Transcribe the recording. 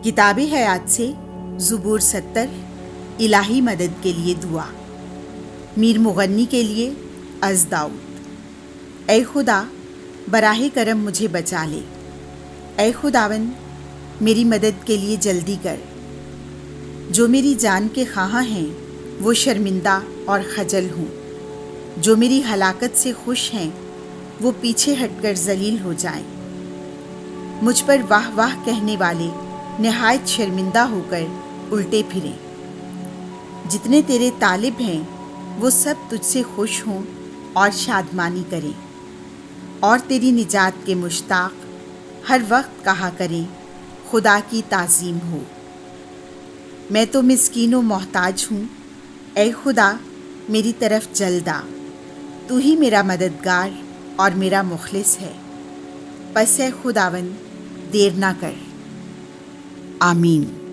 किताबे हयात से ज़ुबूर 70 इलाही मदद के लिए दुआ। मीर मुगन्नी के लिए अज़ दाऊद। ऐ खुदा बराहे करम मुझे बचा ले। ऐ खुदावन मेरी मदद के लिए जल्दी कर। जो मेरी जान के ख़्वाह हैं वो शर्मिंदा और खजल हों। जो मेरी हलाकत से खुश हैं वो पीछे हटकर जलील हो जाएं। मुझ पर वाह वाह कहने वाले निहायत शर्मिंदा होकर उल्टे फिरें। जितने तेरे तालिब हैं वो सब तुझसे खुश हों और शादमानी करें, और तेरी निजात के मुश्ताक हर वक्त कहा करें, खुदा की ताज़ीम हो। मैं तो मिस्कीन व मोहताज हूँ, ऐ खुदा मेरी तरफ जल्द आ। तू ही मेरा मददगार और मेरा मुखलिस है, बस ऐ खुदावन देर ना कर। आमीन।